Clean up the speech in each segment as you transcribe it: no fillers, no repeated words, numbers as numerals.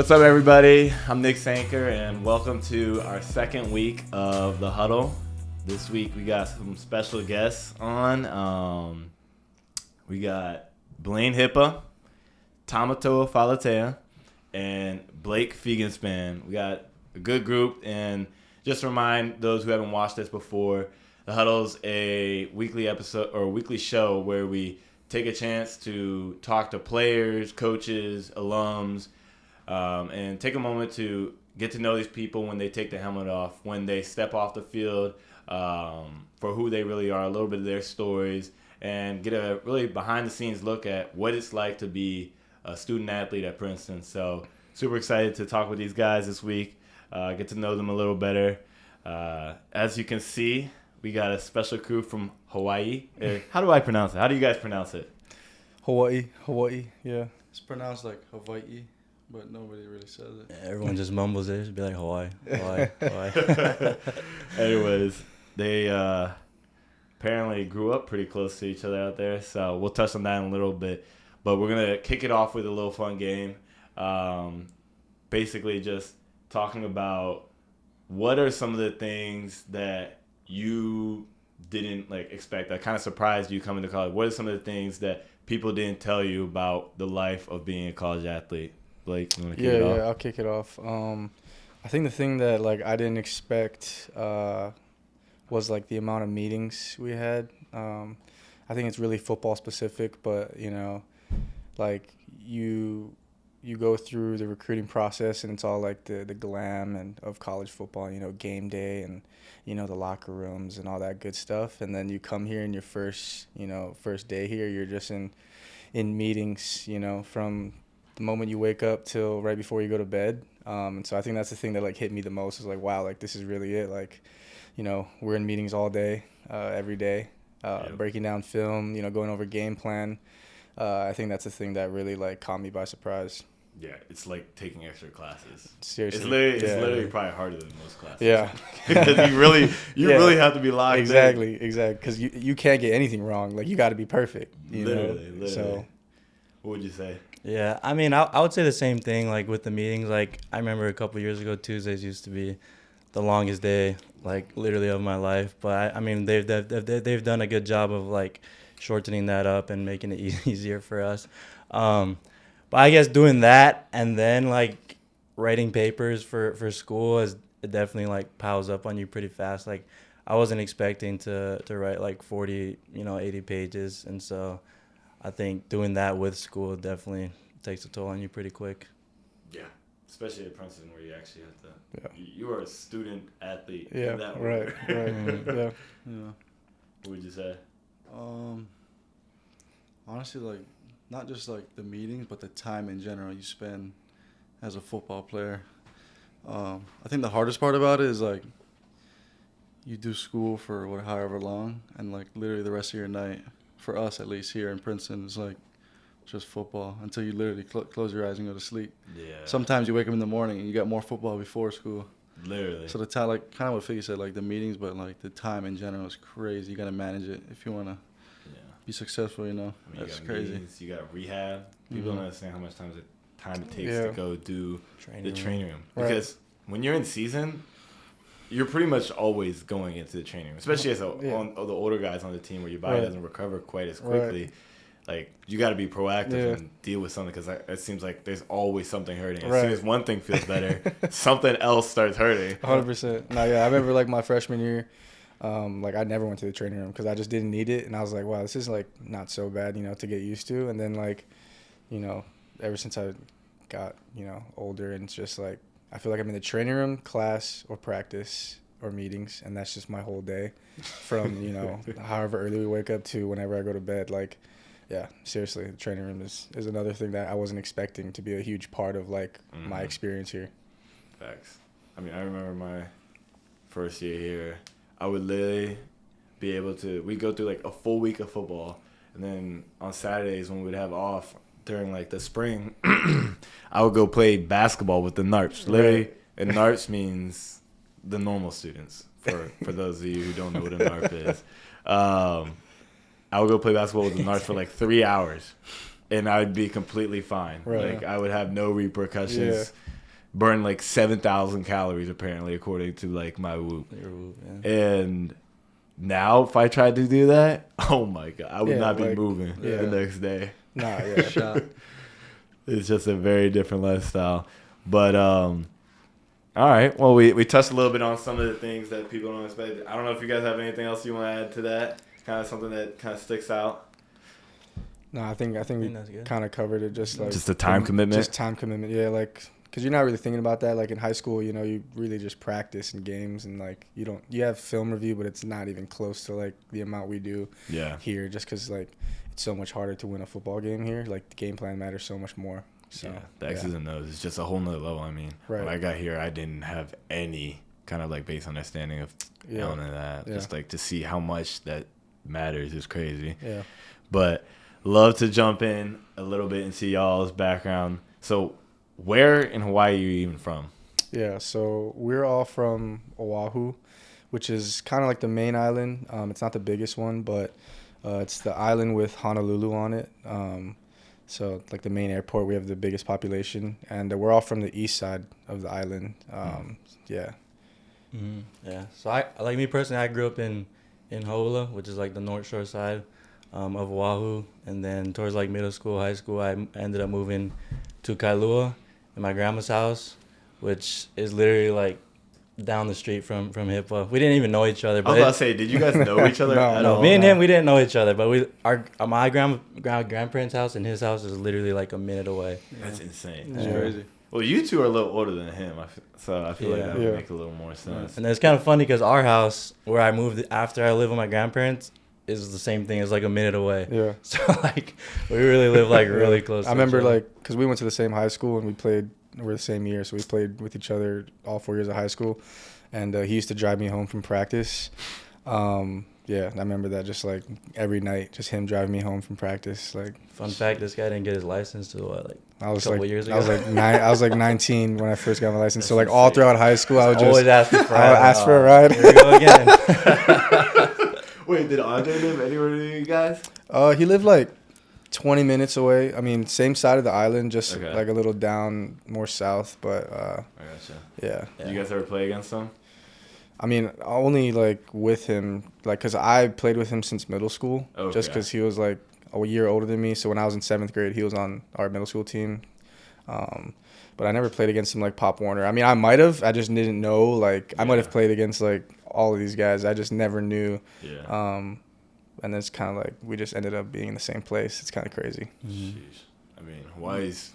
What's up, everybody? I'm Nic Sanker, and welcome to our second week of the Huddle. This week, we got some special guests on. We got Blaine Hipa, Tamatoa Falatea, and Blake Feigenspan. We got a good group, and just to remind those who haven't watched this before, the Huddle's a weekly episode or weekly show where we take a chance to talk to players, coaches, alums, and take a moment to get to know these people when they take the helmet off, when they step off the field, for who they really are, a little bit of their stories, and get a really behind-the-scenes look at what it's like to be a student athlete at Princeton. So super excited to talk with these guys this week, get to know them a little better. As you can see, we got a special crew from Hawaii. How do I pronounce it? How do you guys pronounce it? Hawaii, yeah. It's pronounced like Hawaii, but nobody really says it. Yeah, everyone just mumbles it. It'd be like Hawaii. Anyways, they apparently grew up pretty close to each other out there, so we'll touch on that in a little bit. But we're going to kick it off with a little fun game. Basically just talking about what are some of the things that you didn't expect that kind of surprised you coming to college. What are some of the things that people didn't tell you about the life of being a college athlete? Blake, you want to kick it off? Yeah, I'll kick it off. I think the thing that I didn't expect was the amount of meetings we had. I think it's really football specific, but you go through the recruiting process and it's all the glam and of college football, game day and the locker rooms and all that good stuff, and then you come here and your first day here, you're just in meetings from the moment you wake up till right before you go to bed, and so I think that's the thing that hit me the most is wow, this is really it. We're in meetings all day, every day, breaking down film, going over game plan. I think that's the thing that really caught me by surprise. Yeah, it's like taking extra classes. Seriously, it's literally probably harder than most classes. Yeah, because you really have to be locked in. Exactly. Because you can't get anything wrong. You got to be perfect. Literally. So, what would you say? Yeah, I mean, I would say the same thing. With the meetings, I remember a couple years ago, Tuesdays used to be the longest day, literally of my life. But I mean, they've done a good job of shortening that up and making it easier for us. But I guess doing that and then writing papers for school it definitely piles up on you pretty fast. I wasn't expecting to write 40, 80 pages, and so I think doing that with school definitely takes a toll on you pretty quick. Yeah, especially at Princeton where you actually have to. Yeah. You are a student athlete. Yeah. In that right. Yeah. What would you say? Honestly, not just the meetings, but the time in general you spend as a football player. I think the hardest part about it is you do school for however long, and literally the rest of your night, for us at least here in Princeton, is just football until you literally close your eyes and go to sleep. Yeah. Sometimes you wake up in the morning and you got more football before school. Literally. So the time, kind of what Figgy said, the meetings, but the time in general is crazy. You gotta manage it if you wanna be successful. I mean, that's you got crazy. Meetings, you got rehab. People don't understand how much time it takes to go do the training room. Because when you're in season, you're pretty much always going into the training room, especially as the older guys on the team where your body doesn't recover quite as quickly. You got to be proactive and deal with something, because it seems like there's always something hurting. As soon as one thing feels better, something else starts hurting. 100%. No, yeah, I remember my freshman year, I never went to the training room because I just didn't need it, and I was like, wow, this is not so bad, to get used to. And then ever since I got older, and it's just I feel I'm in the training room, class, or practice, or meetings, and that's just my whole day, from however early we wake up to whenever I go to bed. Yeah, seriously, the training room is another thing that I wasn't expecting to be a huge part of my experience here. Facts. I mean, I remember my first year here, I would literally be able to, we go through a full week of football, and then on Saturdays when we'd have off during the spring, I would go play basketball with the NARPs. Literally, and NARPs means the normal students, for those of you who don't know what a NARP is. I would go play basketball with the NARPs for 3 hours. and I'd be completely fine. Right. Like I would have no repercussions. Burn like 7,000 calories apparently, according to like my Whoop. And now if I tried to do that, oh my God, I would not be moving the next day. Nah, yeah. Shot. It's just a very different lifestyle. But all right. Well, we touched a little bit on some of the things that people don't expect. I don't know if you guys have anything else you want to add to that. Kind of something that kind of sticks out. No, I think we kind of covered it. Just the time commitment. Just time commitment. Yeah, like because you're not really thinking about that. Like in high school, you know, you really just practice in games and like you have film review, but it's not even close to like the amount we do here. Just because like it's so much harder to win a football game here. Like the game plan matters so much more. So the X's and O's is just a whole nother level. I mean, when I got here, I didn't have any kind of like base understanding of none of that. Just like to see how much that matters is crazy. Yeah. But love to jump in a little bit and see y'all's background. So where in Hawaii are you even from? Yeah, so we're all from Oahu, which is kind of like the main island. It's not the biggest one, but it's the island with Honolulu on it. So like the main airport, we have the biggest population, and we're all from the east side of the island. Yeah. Mm-hmm. Yeah. So I like me personally, I grew up in Houla, which is like the North Shore side of Oahu, and then towards like middle school, high school, I ended up moving to Kailua in my grandma's house, which is literally like down the street from Hipa. We didn't even know each other. But I was about to say, did you guys know each other at all? Me and him, we didn't know each other, but my grandparents' house and his house is literally like a minute away. That's insane. That's crazy. Well, you two are a little older than him, so I feel like that would make a little more sense. And it's kind of funny because our house, where I moved after I lived with my grandparents, is the same thing as like a minute away. Yeah. So like we really live like really close. I remember like because we went to the same high school and we're the same year, so we played with each other all 4 years of high school, and he used to drive me home from practice. Yeah, I remember that just like every night, just him driving me home from practice. Like fun fact, this guy didn't get his license till what, like I was a couple like years ago. I was like 19 when I first got my license. So like all throughout high school, I would just always ask for a ride. Here we go again. Wait, did Andre live anywhere near you guys? He lived like 20 minutes away. I mean, same side of the island, just like a little down more south. But I gotcha. Yeah. Did you guys ever play against him? I mean, only like with him, like because I played with him since middle school, just because he was like a year older than me. So when I was in 7th grade, he was on our middle school team. But I never played against him like Pop Warner. I mean, I might have. I just didn't know. Like I might have played against like all of these guys. I just never knew. Yeah. And it's kind of like we just ended up being in the same place. It's kind of crazy. Mm-hmm. I mean, Hawaii's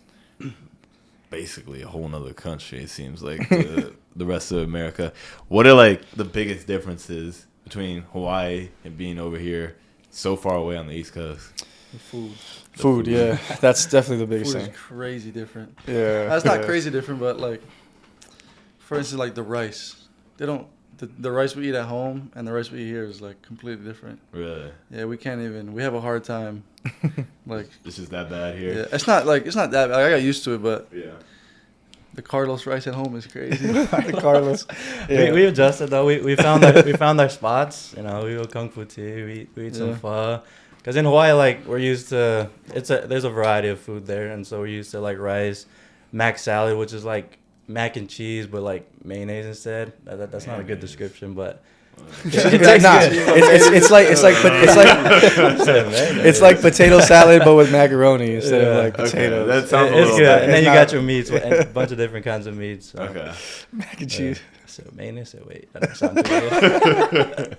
basically a whole nother country, it seems like, the rest of America. What are like the biggest differences between Hawaii and being over here so far away on the East Coast? The food. Food, yeah. That's definitely the biggest Food thing. is crazy different. Yeah. That's not crazy different, but like, for instance, like the rice. They don't. The rice we eat at home and the rice we eat here is like completely different. Really? Yeah, we can't even. We have a hard time. Like it's just that bad here. Yeah, it's not that bad. I got used to it, but yeah. The Carlos rice at home is crazy. The Carlos. Yeah. We adjusted though. We found our spots. You know, we go kung fu tea. We eat some pho. Because in Hawaii, like we're used to there's a variety of food there, and so we're used to like rice, mac salad, which is like mac and cheese, but like mayonnaise instead. That's not a good description, but it's like potato salad, but with macaroni instead of like potatoes. That sounds it's good. And then you got your meats, and a bunch of different kinds of meats. So. Okay. Mac and cheese. So mayonnaise. Wait, that doesn't sound too good.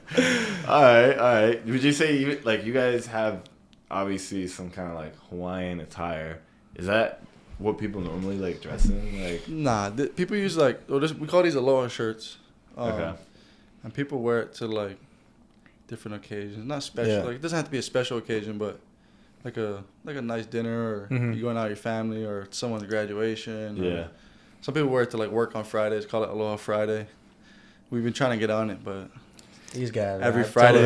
All right. Would you say you guys have obviously some kind of like Hawaiian attire? Is that what people normally like dress in? Like, nah, people use like we call these aloha shirts. Okay. And people wear it to like different occasions. Not special. Yeah. Like it doesn't have to be a special occasion, but like a nice dinner, or you going out with your family, or someone's graduation. Yeah. Some people wear it to like work on Fridays. Call it Aloha Friday. We've been trying to get on it, but these guys every Friday,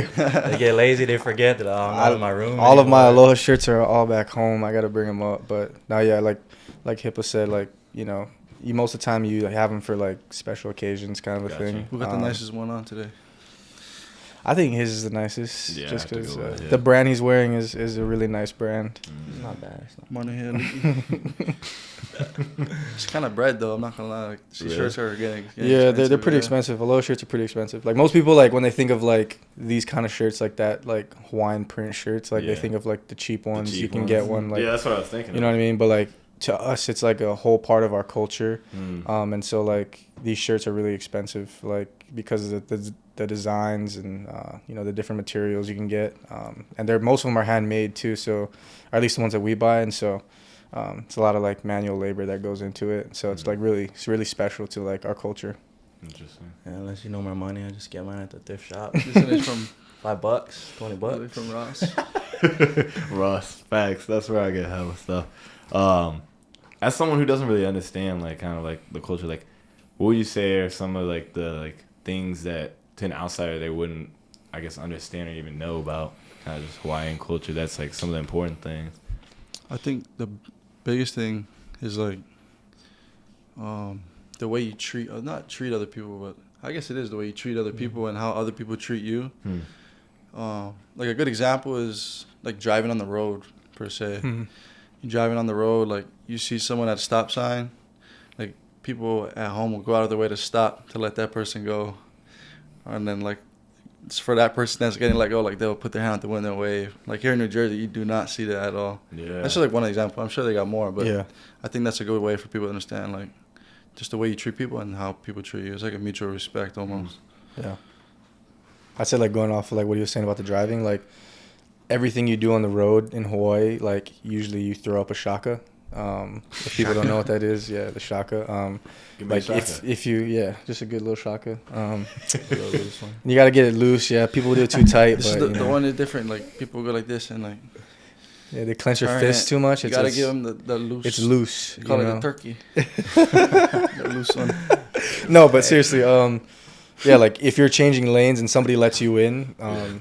they get lazy. They forget that I'm not in my room. All of my Aloha shirts are all back home. I got to bring them up, but now, yeah, like Hipa said, like you most of the time you have them for like special occasions, kind of a thing. Who got the nicest one on today? I think his is the nicest, Yeah, just I have to because go with it. the brand he's wearing is a really nice brand. It's not bad. It's not Money here. It's kind of bread though. I'm not gonna lie. Like, these Really? shirts are getting Yeah, they're expensive, pretty yeah. expensive. Aloha shirts are pretty expensive. Like most people, like when they think of like these kind of shirts like that, like Hawaiian print shirts, like Yeah. they think of like the cheap ones. cheap You can ones. get one like yeah, that's what I was thinking. you know what I mean. But like to us, it's like a whole part of our culture. Mm. And so like these shirts are really expensive, like because of the designs and you know the different materials you can get. And they're most of them are handmade too. So or at least the ones that we buy, and so. It's a lot of like manual labor that goes into it, so it's like it's really special to like our culture. Interesting. Yeah, unless you know my money, I just get mine at the thrift shop. This is from $5, $20. from Ross. Ross, facts. That's where I get hella stuff. As someone who doesn't really understand like kind of like the culture, like what would you say are some of like the like things that to an outsider they wouldn't, I guess, understand or even know about kind of just Hawaiian culture? That's like some of the important things. I think the biggest thing is like the way you treat not treat other people, but I guess it is the way you treat other people and how other people treat you. Like a good example is like driving on the road per se. You're driving on the road, like you see someone at a stop sign, like people at home will go out of their way to stop to let that person go, and then like it's for that person that's getting let go, like they'll put their hand out the window and wave. Like here in New Jersey, you do not see that at all. Yeah. That's just like one example. I'm sure they got more, but Yeah. I think that's a good way for people to understand, like, just the way you treat people and how people treat you. It's like a mutual respect almost. Yeah. I said like going off of like what you were saying about the driving, like everything you do on the road in Hawaii, like usually you throw up a shaka. If people don't know what that is, yeah, the shaka. Give me a Like shaka. if you just a good little shaka. Little loose one. You gotta get it loose. Yeah, people do it too tight. This but, is you the know, one is different. Like, people go like this and, like, yeah, they clench their turn fists it. too much. You It's got to it's- give them the loose. It's loose. You call you it know? a turkey. The loose one. No, but seriously, yeah, like if you're changing lanes and somebody lets you in,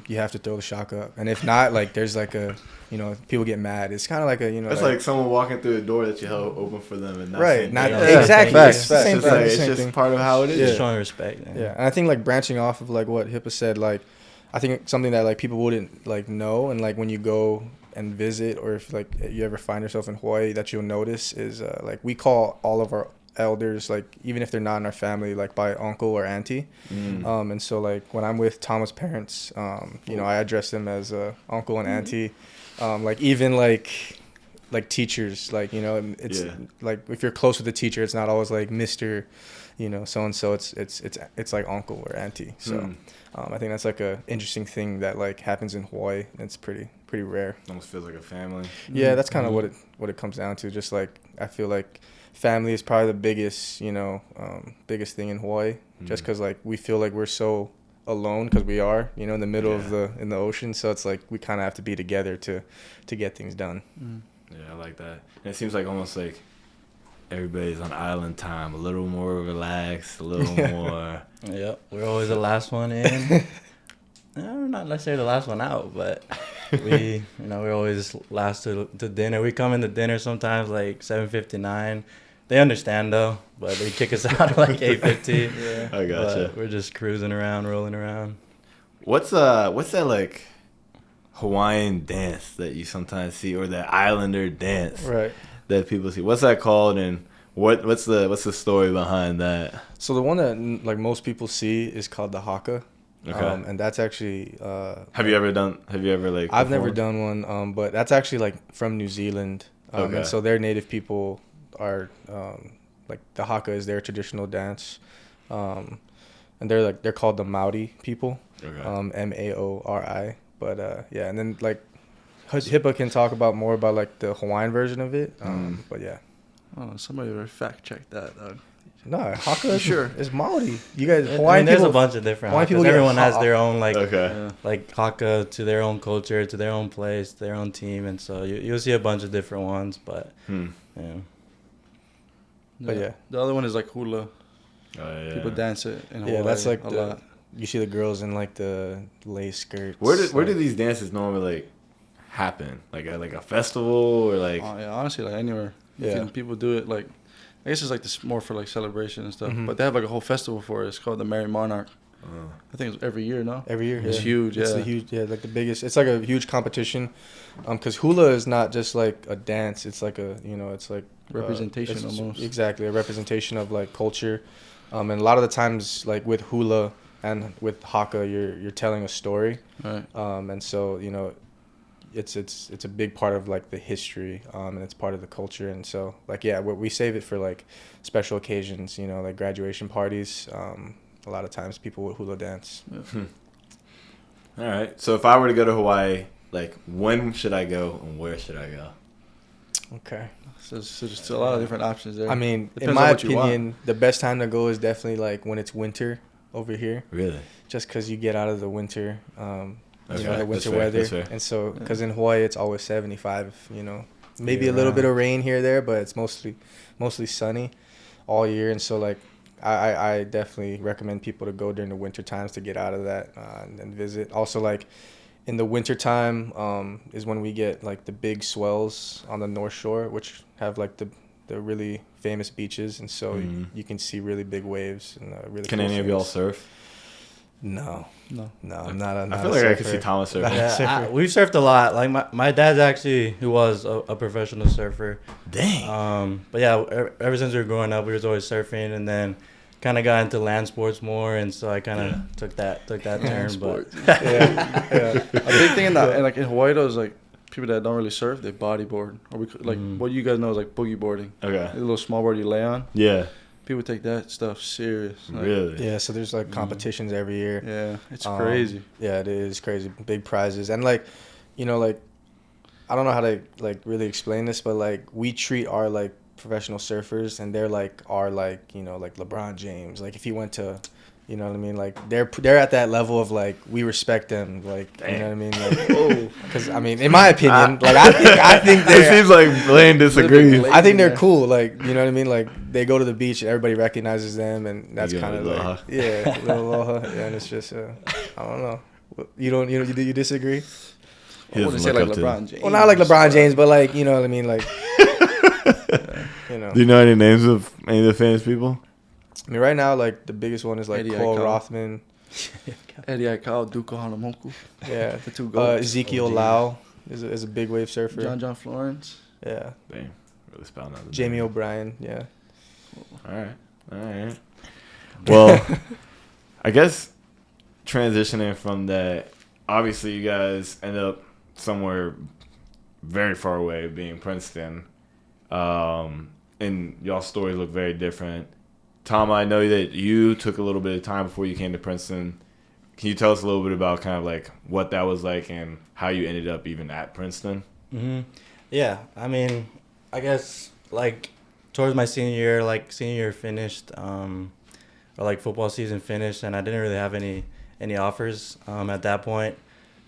you have to throw the shaka up. And if not, like there's like a, you know, people get mad. It's kind of like a, you know, That's like someone walking through a door that you held open for them and not right, saying not thank you. Yeah, exactly. facts, It's the facts. same It's thing. like, It's it's the same just thing. part of how it is. Yeah. Just showing respect. Man. Yeah, and I think like branching off of like what Hipa said, like I think something that like people wouldn't like know, and like when you go and visit, or if like you ever find yourself in Hawaii, that you'll notice is like we call all of our elders, like even if they're not in our family, like by uncle or auntie. And so like when I'm with Tama's parents, you know, I address them as uncle and auntie. Like even like teachers, like, you know, it's Yeah. like if you're close with the teacher, it's not always like Mr., you know, so and so. It's like uncle or auntie. So I think that's like a interesting thing that like happens in Hawaii. It's pretty rare. Almost feels like a family. Yeah, that's kind of what it comes down to. Just like I feel like family is probably the biggest, you know, biggest thing in Hawaii. Just because like we feel like we're so alone because we are, you know, in the middle of in the ocean. So it's like we kind of have to be together to get things done. Yeah, I like that. And it seems like almost like everybody's on island time, a little more relaxed, a little more. Yep, we're always the last one in. No, not necessarily the last one out, but we, you know, we're always last to dinner. We come into dinner sometimes like 7:59. They understand though, but they kick us out at like 8:50. Yeah. I gotcha. But we're just cruising around, rolling around. What's that like Hawaiian dance that you sometimes see, or that Islander dance Right. that people see? What's that called, and what's the story behind that? So the one that like most people see is called the haka. Okay. And that's actually Have you ever like? I've never performed? done one, but that's actually like from New Zealand. Okay. And so their native people are like the haka is their traditional dance. And they're called the Maori people. Okay. Maori. But yeah, and then like Hipa can talk about more about like the Hawaiian version of it. But yeah. Oh, somebody better fact check that, dog. No, haka Sure. is Maori. You guys I Hawaiian mean, there's people a bunch of different Hawaiian hakas. people get Everyone has ha- their own like Okay. Yeah. like haka to their own culture, to their own place, to their own team, and so you'll see a bunch of different ones. But yeah, But yeah. The other one is like hula. Oh, yeah. People dance it in Hawaii Yeah, that's like a the lot. you see the girls in like the lace skirts. Where do these dances normally like happen? Like at like a festival or like? Yeah, honestly, like anywhere. Yeah. People do it like, I guess it's like this more for like celebration and stuff. Mhm. But they have like a whole festival for it. It's called the Merry Monarch. I think it's every year, no? Every year. It's yeah. huge, It's yeah. the huge, like the biggest. It's like a huge competition, because hula is not just like a dance. It's like it's like Representation it's almost. Exactly, a representation of like culture, and a lot of the times like with hula and with haka, you're telling a story, Right. and so it's a big part of like the history, and it's part of the culture, and so like we save it for like special occasions, like graduation parties. A lot of times people would hula dance. Yeah. All right. So if I were to go to Hawaii, like when should I go and where should I go? Okay. So there's a lot of different options there. I mean, Depends in on my what you want. opinion, the best time to go is definitely like when it's winter over here, Really? just because you get out of the winter, That's the right. winter That's fair. weather, That's fair. and so because in Hawaii it's always 75, maybe a little bit of rain here or there, but it's mostly sunny all year, and so like I definitely recommend people to go during the winter times to get out of that and visit. Also, like in the winter time is when we get like the big swells on the North Shore, which have like the really famous beaches, and so you can see really big waves and really. Can cool any of y'all things. surf? No, No. I'm not. I feel like I could see Thomas surfing. Yeah, we've surfed a lot. Like my dad's actually, who was a professional surfer. Dang. But yeah, ever since we were growing up, we was always surfing, and then kind of got into land sports more, and so I kind of took that turn. But yeah. A big thing in that, and like in Hawaii, though, is like people that don't really surf, they bodyboard, or what you guys know is like boogie boarding. Okay. A little small board you lay on. Yeah. People take that stuff serious. Like, Really? Yeah, so there's like competitions every year. Yeah, it's crazy. Yeah, it is crazy. Big prizes. And like, like I don't know how to like really explain this, but like we treat our like professional surfers and they're like our like, like LeBron James. Like if he went to, you know what I mean? Like they're at that level of like we respect them. Like you know what I mean? Like because I mean, in my opinion, like I think It they're. seems like Blaine disagrees. I think they're cool. Like you know what I mean? Like they go to the beach and everybody recognizes them, and that's You kind of aloha. like little aloha. Yeah, and it's just I don't know. You disagree? He I doesn't wouldn't say look like up to LeBron James. Well, not like LeBron James, but like you know what I mean? Like Do you know any names of any of the famous people? I mean, right now, like the biggest one is like Eddie Cole Aikau. Rothman. Eddie Aikau, Duko Hanamoku, Yeah, the two goats. Ezekiel Lau is a big wave surfer. John Florence. Yeah, Dang, really spelling out the Jamie name. O'Brien. Yeah. All right. Well, I guess transitioning from that, obviously you guys end up somewhere very far away, being Princeton, and y'all stories look very different. Tom, I know that you took a little bit of time before you came to Princeton. Can you tell us a little bit about kind of like what that was like and how you ended up even at Princeton? yeah, I mean, I guess like towards my senior year finished, or like football season finished, and I didn't really have any offers at that point.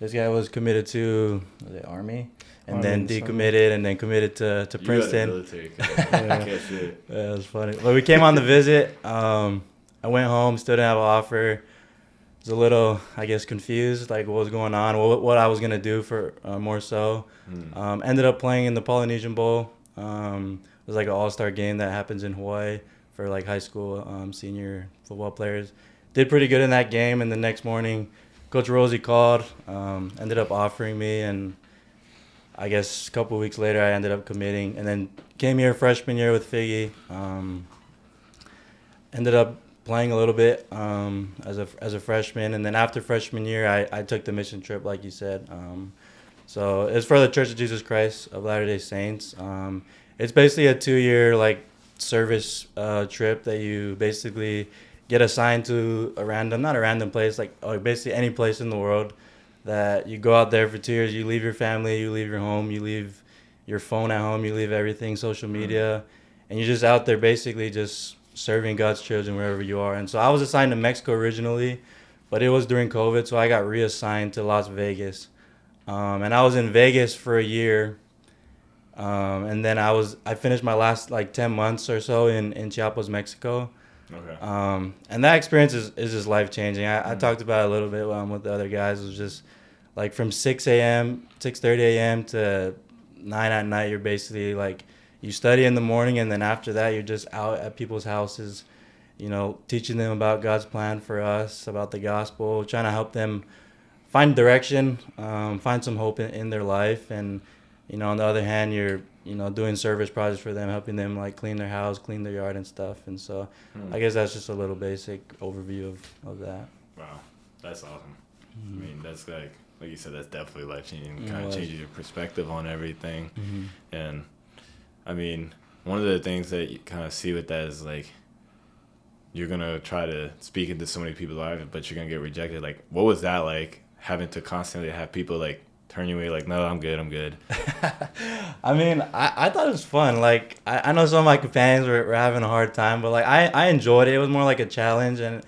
This guy was committed to the Army, and then decommitted, and then committed to Princeton. Military, I can't see it. Yeah, it was funny. But we came on the visit. I went home, still didn't have an offer. Was a little, I guess, confused, like what was going on, what I was gonna do for more so. Ended up playing in the Polynesian Bowl. It was like an all-star game that happens in Hawaii for like high school senior football players. Did pretty good in that game, and the next morning, Coach Rosie called. Ended up offering me, and I guess a couple of weeks later, I ended up committing, and then came here freshman year with Figgy. Ended up playing a little bit as a freshman, and then after freshman year, I took the mission trip, like you said. So it's for the Church of Jesus Christ of Latter-day Saints. It's basically a 2-year like service trip that you basically get assigned to not a random place, like basically any place in the world that you go out there for 2 years. You leave your family, you leave your home, you leave your phone at home, you leave everything, social media, and you're just out there basically just serving God's children wherever you are. And so I was assigned to Mexico originally, but it was during COVID, so I got reassigned to Las Vegas. And I was in Vegas for a year, and then I finished my last like 10 months or so in Chiapas, Mexico. Okay. And that experience is just life-changing. I talked about it a little bit with the other guys. It was just like from 6:30 a.m. to 9 at night, you're basically like, you study in the morning, and then after that, you're just out at people's houses teaching them about God's plan for us, about the gospel, trying to help them find direction, find some hope in their life. And, on the other hand, you're, doing service projects for them, helping them like clean their house, clean their yard and stuff. And so I guess that's just a little basic overview of that. Wow, that's awesome. I mean, that's like you said, that's definitely life-changing. Kind of changes your perspective on everything. And, I mean, one of the things that you kind of see with that is, like, you're going to try to speak into so many people's lives, but you're going to get rejected. Like, what was that like, having to constantly have people, like, turn you away, like, no, I'm good. I mean, I thought it was fun. Like, I know some of my companions were having a hard time, but, like, I enjoyed it. It was more like a challenge, and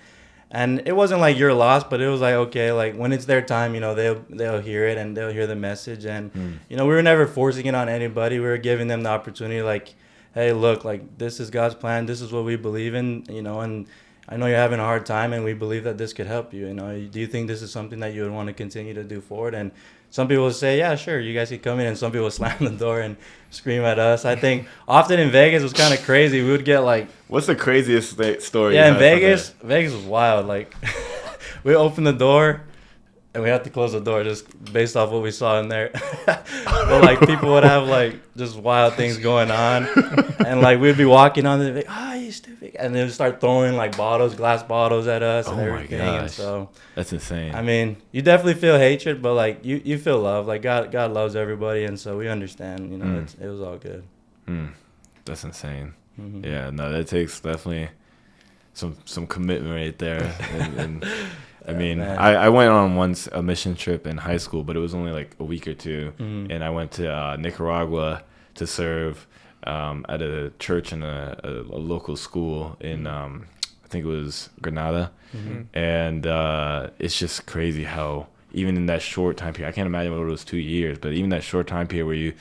it wasn't like you're lost, but it was like, okay, like when it's their time, they'll hear it and they'll hear the message. And, we were never forcing it on anybody. We were giving them the opportunity, like, hey, look, like this is God's plan. This is what we believe in, and I know you're having a hard time and we believe that this could help you. Do you think this is something that you would want to continue to do forward? And some people will say, yeah, sure, you guys could come in. And some people slam the door and scream at us. I think often in Vegas it was kind of crazy. We would get like... What's the craziest story? Yeah, in Vegas was wild. Like, we opened the door and we had to close the door just based off what we saw in there. But, like, people would have, like, just wild things going on. And, like, we'd be walking on the... Like, you stupid. And they would start throwing, like, glass bottles at us and everything. My gosh. And so... That's insane. I mean, you definitely feel hatred, but, like, you feel love. Like, God loves everybody, and so we understand. It was all good. That's insane. Yeah, no, that takes definitely some commitment right there. And I mean, I went on a mission trip in high school, but it was only like a week or two. And I went to Nicaragua to serve at a church in a local school in, I think it was Granada. And it's just crazy how even in that short time period, I can't imagine what it was 2 years, but even that short time period where you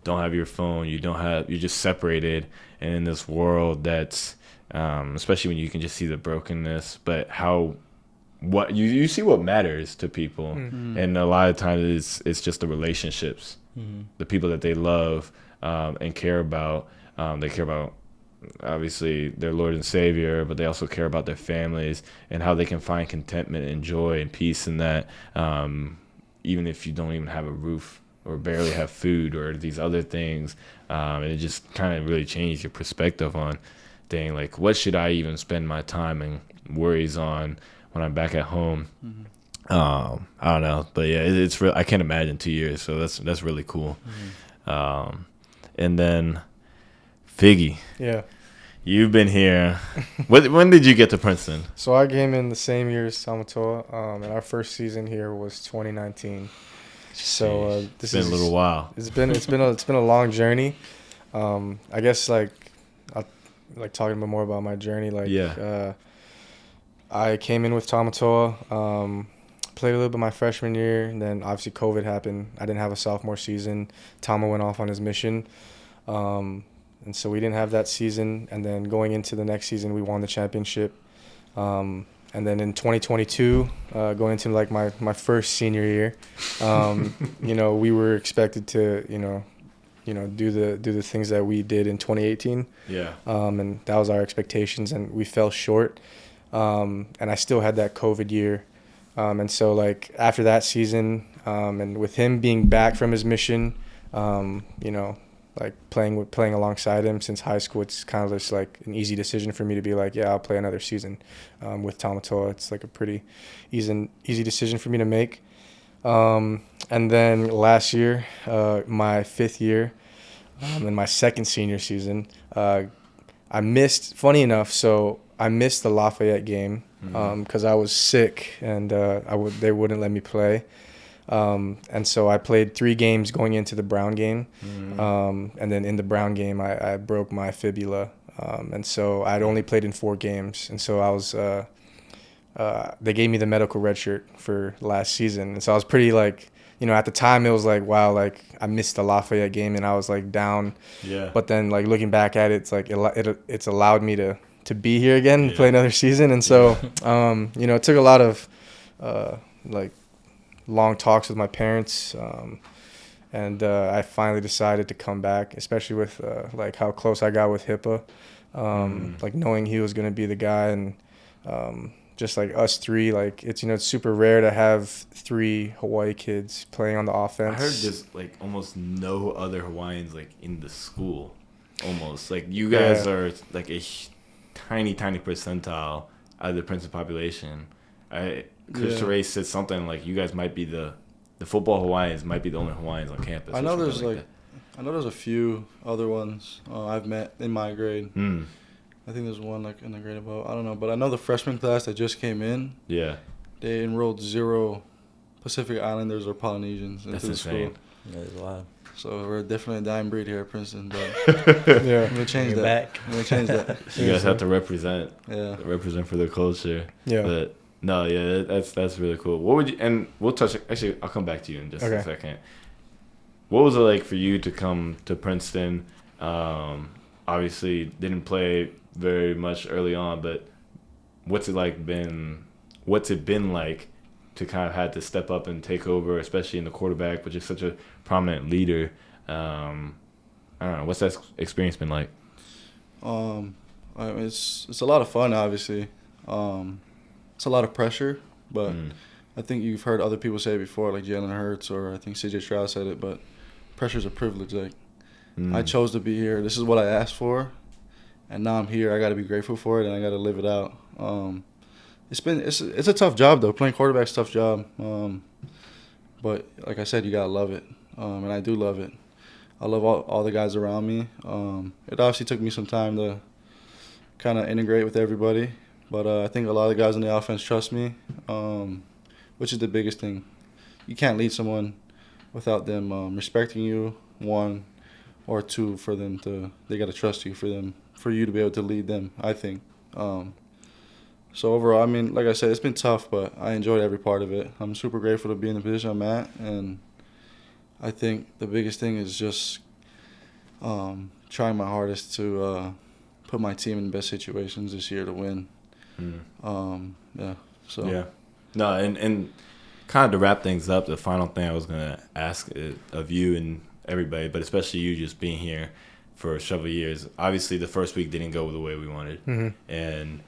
don't have your phone, you're just separated, and in this world that's, especially when you can just see the brokenness, but what you see what matters to people, and a lot of times it's just the relationships, the people that they love and care about. They care about obviously their Lord and Savior, but they also care about their families and how they can find contentment and joy and peace in that, even if you don't even have a roof or barely have food or these other things. And it just kind of really changed your perspective on things like, what should I even spend my time and worries on when I'm back at home? I don't know, but yeah, it's real. I can't imagine 2 years, so that's really cool. And then Figgy, Yeah. you've been here. When did you get to Princeton? So I came in the same year as Tamatoa, and our first season here was 2019. So It's been a little while. It's been a long journey. I guess like talking more about my journey. I came in with Tamatoa, played a little bit my freshman year, and then obviously COVID happened. I didn't have a sophomore season. Tama went off on his mission, and so we didn't have that season. And then going into the next season, we won the championship. And then in 2022, going into like my first senior year, we were expected to, do the things that we did in 2018. Yeah. And that was our expectations, and we fell short. And I still had that COVID year. And so like after that season, and with him being back from his mission, like playing alongside him since high school, it's kind of just like an easy decision for me to be like, yeah, I'll play another season with Tamatoa. It's like a pretty easy decision for me to make. And then last year, my fifth year, in my second senior season, I missed the Lafayette game because I was sick and they wouldn't let me play. And so I played 3 games going into the Brown game. And then in the Brown game, I broke my fibula. And so I'd only played in 4 games. And so I was, they gave me the medical red shirt for last season. And so I was pretty like, at the time it was like, wow, like I missed the Lafayette game and I was like down. Yeah. But then like looking back at it, it's like it's allowed me to be here again and play another season. And so, it took a lot of like long talks with my parents, and I finally decided to come back, especially with like how close I got with Hipa. like knowing he was going to be the guy, and just like us three, like it's it's super rare to have 3 Hawaii kids playing on the offense. I heard there's like almost no other Hawaiians like in the school, almost like you guys are like a tiny percentile out of the Princeton population. Coach Ray said something like you guys might be the football Hawaiians might be the only Hawaiians on campus. I know there's I know there's a few other ones I've met in my grade. I think there's one like in the grade above. I don't know, but I know the freshman class that just came in. Yeah. They enrolled 0 Pacific Islanders or Polynesians into the school. Yeah, it's wild. So we're definitely a dying breed here at Princeton. But Yeah. I'm gonna change that. Back. I'm gonna change that. You guys have to represent. Yeah. Represent for the culture. Yeah. But no, yeah, that's really cool. What would you, and we'll touch, actually, I'll come back to you in just a second. What was it like for you to come to Princeton? Obviously didn't play very much early on, but what's it been like to kind of have to step up and take over, especially in the quarterback, which is such a prominent leader? I don't know, what's that experience been like? I mean, it's a lot of fun, obviously. It's a lot of pressure, but I think you've heard other people say it before, like Jalen Hurts, or I think C.J. Stroud said it, but pressure's a privilege. Like, I chose to be here. This is what I asked for, and now I'm here. I got to be grateful for it, and I got to live it out. It's a tough job, though. Playing quarterback's a tough job. But like I said, you got to love it, and I do love it. I love all the guys around me. It obviously took me some time to kind of integrate with everybody. But I think a lot of the guys on the offense trust me, which is the biggest thing. You can't lead someone without them respecting you, 1, or 2, they got to trust you for you to be able to lead them, I think. So overall, I mean, like I said, it's been tough, but I enjoyed every part of it. I'm super grateful to be in the position I'm at, and I think the biggest thing is just trying my hardest to put my team in the best situations this year to win. Yeah. No, and kind of to wrap things up, the final thing I was going to ask of you and everybody, but especially you just being here for several years. Obviously, the first week didn't go the way we wanted. And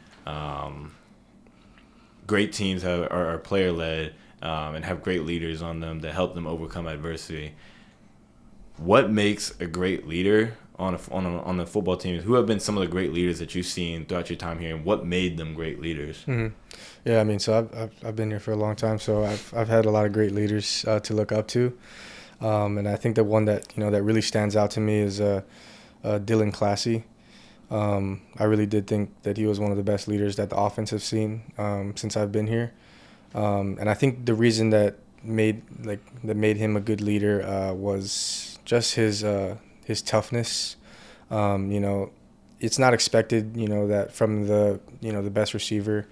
great teams are player-led and have great leaders on them that help them overcome adversity. What makes a great leader on the football team? Who have been some of the great leaders that you've seen throughout your time here, and what made them great leaders? Yeah, I mean, so I've been here for a long time, so I've had a lot of great leaders to look up to, and I think the one that that really stands out to me is Dylan Classy. I really did think that he was one of the best leaders that the offense have seen since I've been here, and I think the reason that made him a good leader was just his toughness. It's not expected, that from the best receiver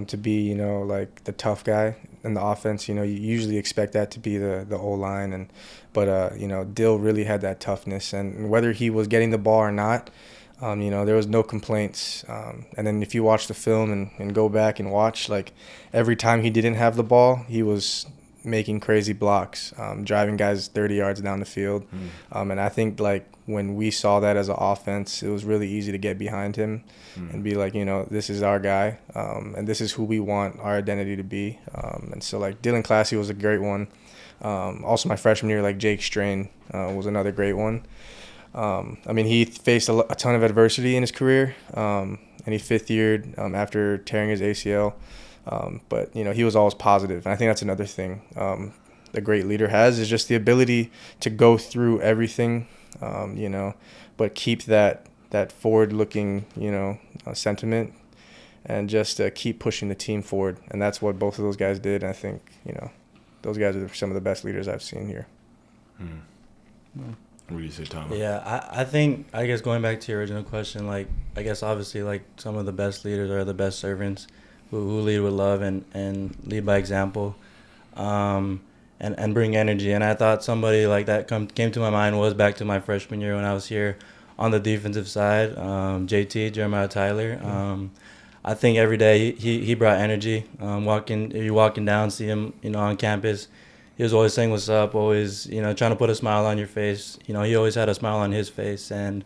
to be, like the tough guy in the offense. You usually expect that to be the O-line, but Dill really had that toughness, and whether he was getting the ball or not, there was no complaints. And then if you watch the film and go back and watch, like every time he didn't have the ball, he was making crazy blocks, driving guys 30 yards down the field. And I think like when we saw that as an offense, it was really easy to get behind him and be like, this is our guy, and this is who we want our identity to be. And so like Dylan Classy was a great one. Also my freshman year, like Jake Strain was another great one. I mean, he faced a ton of adversity in his career, and he fifth-yeared after tearing his ACL. But, he was always positive. And I think that's another thing a great leader has, is just the ability to go through everything, but keep that forward-looking, sentiment, and just keep pushing the team forward. And that's what both of those guys did. And I think, those guys are some of the best leaders I've seen here. What do you say, Tom? Yeah, I think, I guess going back to your original question, like, I guess obviously, like, some of the best leaders are the best servants who lead with love and lead by example, and bring energy. And I thought somebody like that came to my mind was back to my freshman year when I was here on the defensive side, JT, Jeremiah Tyler. I think every day he brought energy. You're walking down, see him, on campus. He was always saying what's up, always, trying to put a smile on your face. He always had a smile on his face. And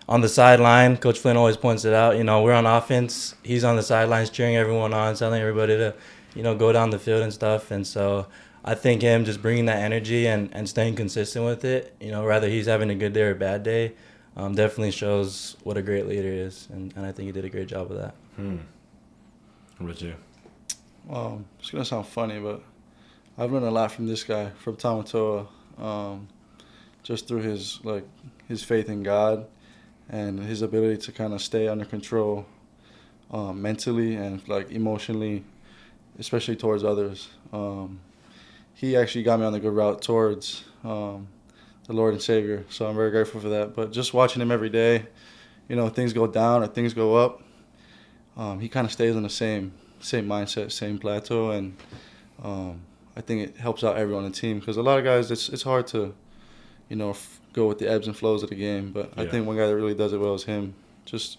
on the sideline, Coach Flynn always points it out. We're on offense. He's on the sidelines cheering everyone on, telling everybody to, go down the field and stuff. And so I think him just bringing that energy and staying consistent with it, whether he's having a good day or a bad day, definitely shows what a great leader is. And I think he did a great job of that. What about you? It's going to sound funny, but I've learned a lot from this guy, from Tamatoa, just through his faith in God and his ability to kind of stay under control mentally and emotionally, especially towards others. He actually got me on the good route towards the Lord and Savior, so I'm very grateful for that. But just watching him every day, things go down or things go up, he kind of stays on the same mindset, same plateau, and I think it helps out everyone on the team, because a lot of guys, it's hard to, go with the ebbs and flows of the game. But I think one guy that really does it well is him. Just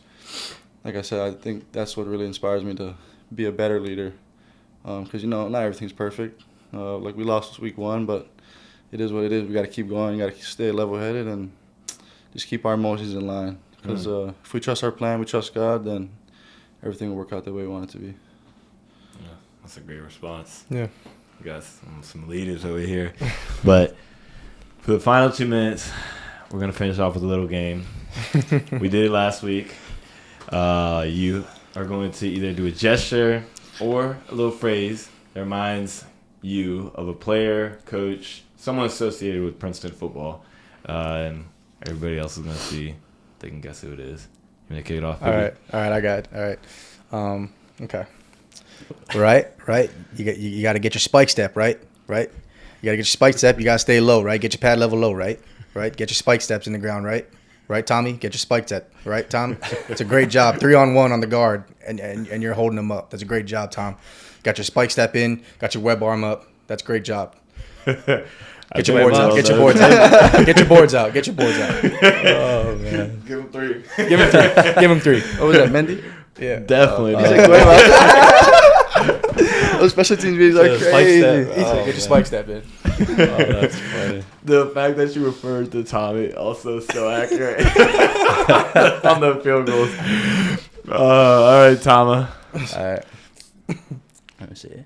like I said, I think that's what really inspires me to be a better leader, because not everything's perfect. We lost week 1, but it is what it is. We got to keep going. We got to stay level-headed and just keep our emotions in line. Because if we trust our plan, we trust God, then everything will work out the way we want it to be. Yeah, that's a great response. Yeah. You got some leaders over here. But for the final 2 minutes, we're going to finish off with a little game. We did it last week. You are going to either do a gesture or a little phrase that reminds you of a player, coach, someone associated with Princeton football. And everybody else is going to see if they can guess who it is. You want to kick it off? All right, I got it. All right. Okay. Right. You got to get your spike step, right. You got to get your spike step. You got to stay low, right. Get your pad level low, right. Get your spike steps in the ground, right. Tommy, get your spike step, right, Tom. It's a great job. 3-on-1 on the guard, and you're holding them up. That's a great job, Tom. Got your spike step in. Got your web arm up. That's a great job. Get your boards out. Get your boards out. Get your boards out. Get your boards out. Oh, man. Give him 3. Give him 3. What was that, Mendy? Yeah. Definitely. Those special teams meetings are crazy. Get your spike step in. Oh, that's funny. The fact that you referred to Tommy also so accurate on the field goals. All right, Tama. All right. Let me see.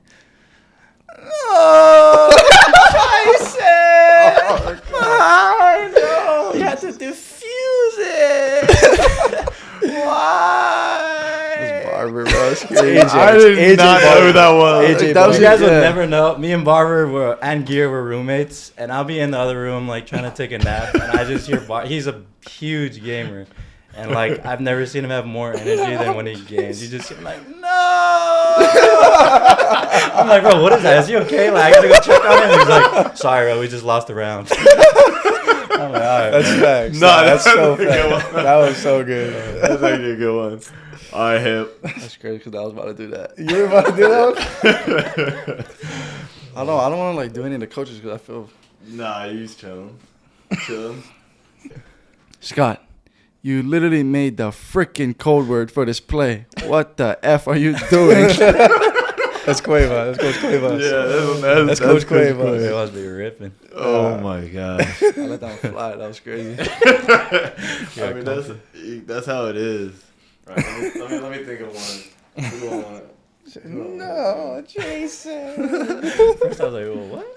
I know. You have to diffuse it. Why? Barber, bro. I did not know who that was. You guys would never know. Me and Barber and Gear were roommates, and I'll be in the other room trying to take a nap, and I just hear he's a huge gamer, and I've never seen him have more energy than when he games. You just hear him no. I'm like, bro, what is that? Is he okay? I gotta go check on him. He's like, sorry, bro, we just lost the round. I'm like, all right, that's facts. No, that's so facts. That was so good. That's actually a good one. All right, Hip. That's crazy because I was about to do that. You were about to do that? I don't want to do any of the coaches because I feel. Nah, you just chilling. Scott, you literally made the freaking code word for this play. What the F are you doing? That's Cueva. That's Coach Cueva. Yeah, that's Coach Cueva. It must be ripping. Oh my gosh. I let that one fly. That was crazy. I mean, that's how it is. Right, let me think of one. Who want it? No, Jason. First I was like, well, what?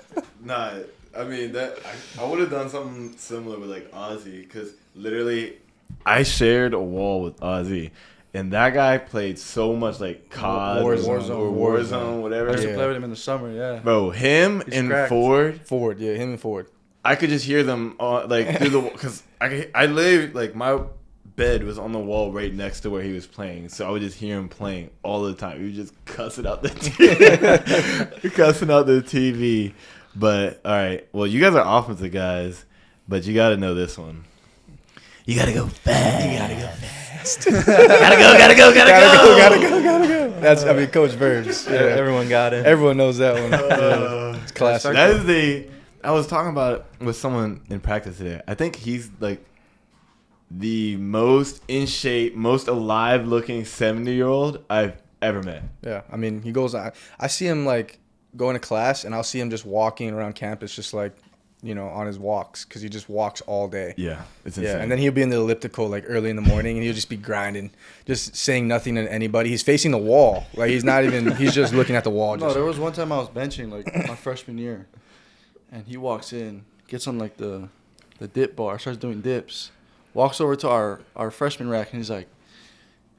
Nah, I mean I would have done something similar with Ozzy, because literally I shared a wall with Ozzy, and that guy played so much COD Warzone, whatever. I used to play with him in the summer, yeah. Bro, him He's and cracked. Ford, yeah, him and Ford. I could just hear them through the, because I literally my bed was on the wall right next to where he was playing, so I would just hear him playing all the time. He was just cussing out the TV. But all right, well, you guys are offensive guys, but you got to know this one. You got to go fast. Gotta go. That's Coach Verbs. Yeah, everyone got it. Everyone knows that one. It's classic. That is I was talking about it with someone in practice today. I think he's the most in shape, most alive looking 70-year-old I've ever met. Yeah, I mean, he goes. I see him going to class, and I'll see him just walking around campus, just on his walks because he just walks all day. Yeah, it's insane. Yeah, and then he'll be in the elliptical like early in the morning, and he'll just be grinding, just saying nothing to anybody. He's facing the wall, like he's just looking at the wall. No, there was one time I was benching like my freshman year, and he walks in, gets on like the dip bar, starts doing dips, walks over to our freshman rack, and he's like,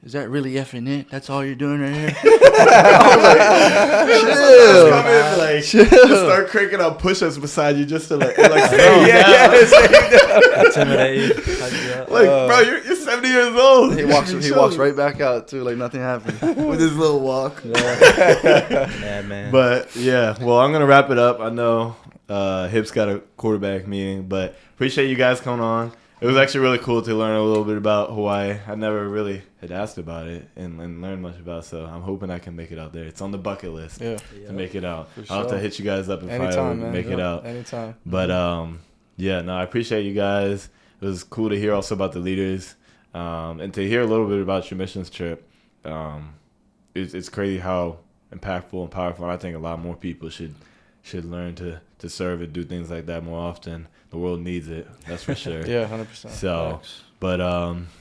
"Is that really effing it? That's all you're doing right here?" I was like, chill. Just start cranking up push-ups beside you just to like stay down. Intimidate you. Hype you up. Bro, you're 70 years old. He walks right back out too, like nothing happened. with his little walk. Yeah, man. But yeah, well, I'm gonna wrap it up. I know Hip's got a quarterback meeting, but appreciate you guys coming on. It was actually really cool to learn a little bit about Hawaii. I never really had asked about it and learned much about it, so I'm hoping I can make it out there. It's on the bucket list to make it out. I'll have to hit you guys up if I make it out. Anytime. But yeah, no, I appreciate you guys. It was cool to hear also about the leaders and to hear a little bit about your missions trip. It's crazy how impactful and powerful, and I think a lot more people should learn to serve and do things like that more often. The world needs it, that's for sure. Yeah, 100%. So, but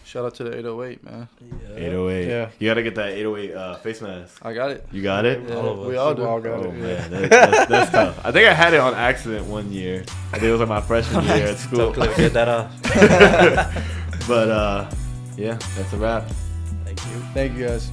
shout out to the 808, man. 808. Yeah. You gotta get that 808 face mask. I got it. You got it? Yeah, All of us. we all do. We all got Oh it. man, that's tough. I think I had it on accident one year. I think it was like my freshman year at school. Don't click, get that off. But yeah, that's a wrap. Thank you. Thank you guys.